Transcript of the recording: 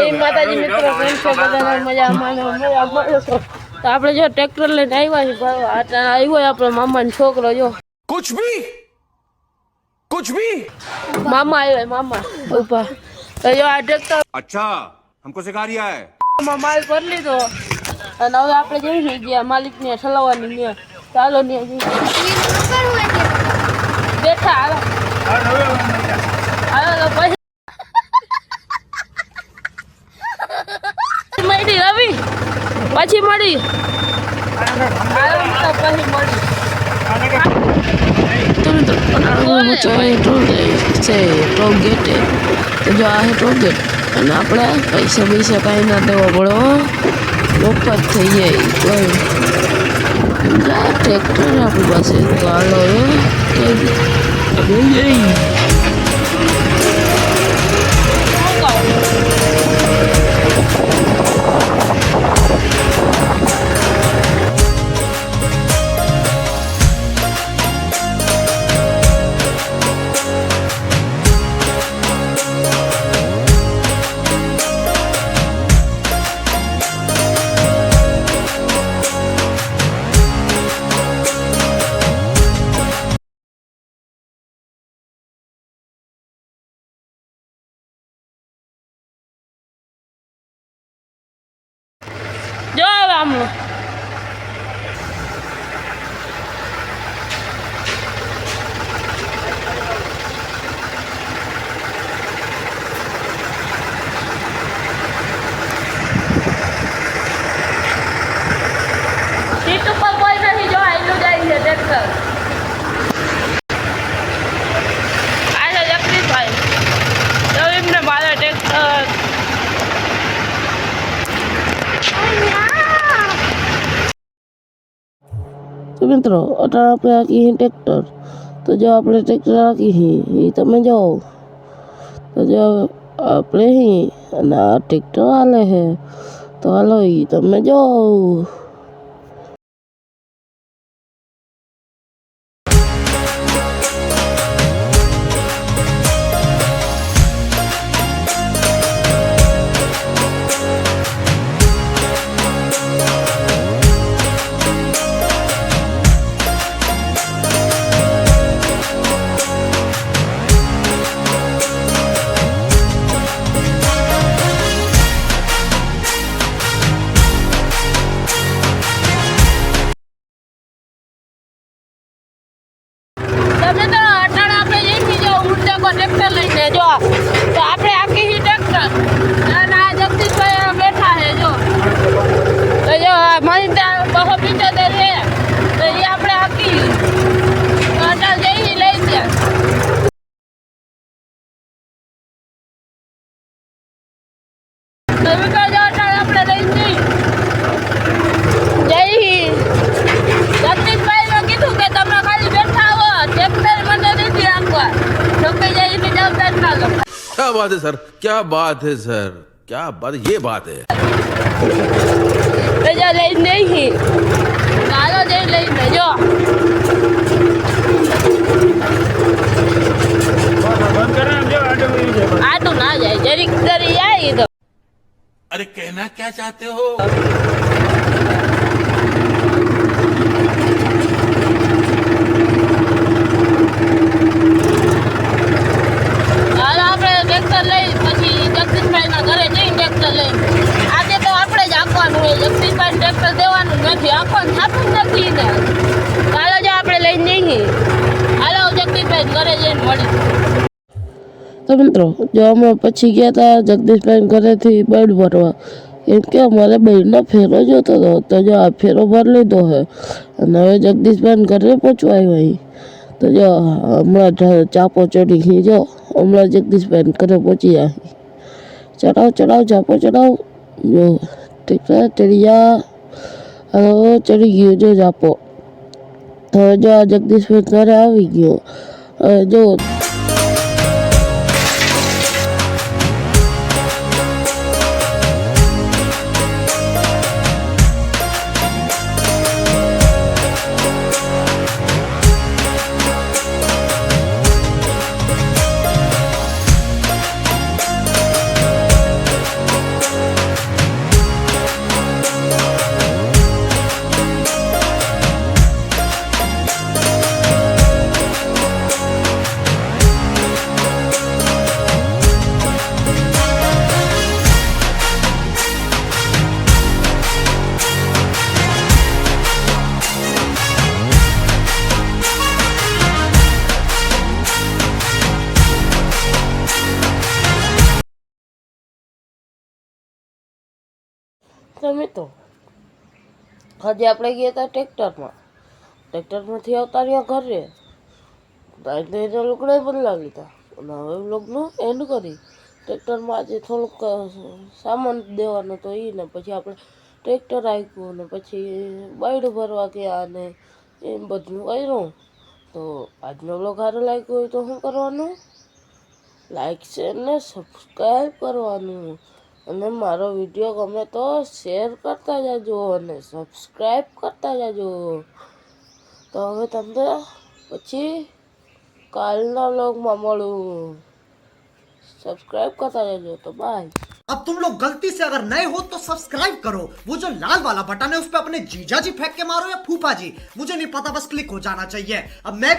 જય માતાજી મિત્રો, કેમ છો બધા? મજામાં છો? તો આપણે જો ટ્રેક્ટર લઈને આવ્યા છીએ ભરવા. આવ્યો આપણો મામાનો છોકરો, જો कुछ भी મામા આવ્યા, મામા ઉભા. તો જો આ ટ્રેક્ટર अच्छा हमको सिखा रिया है માં માલ ભરી લીધો અને હવે આપણે જઈએ ગયા માલિકને ચલાવવાની ને. ચાલો ને બેઠા હાલો હાલો પછી મળી રવિ પછી મળી હાલો તો પછી મળી. ટોલગેટ તો જો આ ટોલગેટ અને આપણે પૈસા પૈસા કાંઈ ના દેવો પડો, મફત થઈ જાય. કોઈ ટ્રેક્ટર આપણી પાસે તો હાલો જો આમનું સીટ ઉપર કોઈ નથી, જો આયલું જાય છે ટ્રેક્ટર. આ છે જગદીશભાઈ, જો એમને મારે ટ્રેક્ટર તો મિત્રો અત્યારે આપણે આખી ટ્રેક્ટર. તો જો આપણે ટ્રેક્ટર આખી એ તમે જાઓ તો જો આપણે અને આ ટ્રેક્ટર હાલે છે તો હાલો એ તમે જાઓ. ટ્રેક્ટર લઈને જો તો આપણે આખી ટ્રેક્ટર અને આ જગદીશભાઈ બેઠા છે જો. તો જો મારી ત્યાં 275 છે તો એ આપણે આખી અટલ જઈ લઈ ગયા. તો મિત્રો જો અટલ આપણે લઈ જઈ જગદીશભાઈ કીધું કે તમે ખાલી બેઠા આવો, ટ્રેક્ટર મને નથી રાખવા. क्या बात है सर, क्या बात है सर, क्या बात, ये बात है. नहीं गालो दे लઈને જો આટો ના જાય જરીક કરી જાય તો. अरे कहना क्या चाहते हो? ટ્રેક્ટર લઈ પછી જગદીશભાઈના ઘરે જઈને ટ્રેક્ટર લઈ આજે તો આપણે જ આપવાનું હોય. જગદીશભાઈ ટ્રેક્ટર દેવાનું નથી, આપવાનું થતું નથી ને. ચાલો જો આપણે લઈને જઈએ. હાલો જગદીશભાઈ ઘરે જઈને મળી. તો મિત્રો જો અમે પછી ગયા હતા જગદીશભાઈ ઘરેથી બેડ ભરવા, એમ કે અમારે બેડનો ફેરો જોતો હતો. તો જો આ ફેરો ભરી લીધો છે અને હવે જગદીશભાઈ ઘરે પહોંચવા આવ્યા. તો જો હમણાં ચાપો ચડી ગઈ, જો હમણાં જગદીશભાઈ ઘરે પહોંચી જાય. ચડાવ ચાપો ચડાવ જો ટ્રેક્ટર ચડી જા. હવે ચડી ગયો જો ચાપો. હવે જો આ જગદીશભાઈ ઘરે આવી ગયો. હવે જો તો મિત્રો આજે આપણે ગયા હતા ટ્રેક્ટરમાંથી આવતા રહ્યા ઘરે એને લુગડા બદલાવી લીધા અને હવે વ્લોગનું એન્ડ કરી ટ્રેક્ટરમાં આજે થોડુંક સામાન દેવાનો તો એ ને પછી આપણે ટ્રેક્ટર આપ્યું ને પછી બાયડું ભરવા ગયા અને એમ બધું કર્યું. તો આજનો વ્લોગ સારો લાગ્યો હોય તો શું કરવાનું? લાઈક શેર ને સબસ્ક્રાઈબ કરવાનું અને મારો વિડીયો ગમે તો શેર કરતા જાજો અને સબસ્ક્રાઈબ કરતા જાજો. તો હવે તમને પછી કાલના વ્લોગમાં મળું. सब्सक्राइब करता जाओ तो बाय. अब तुम लोग गलती से अगर नए हो तो सब्सक्राइब करो. वो जो लाल वाला बटन है उस पे अपने जीजा जी फेंक के मारो या फूफा जी, मुझे नहीं पता, बस क्लिक हो जाना चाहिए. अब मैं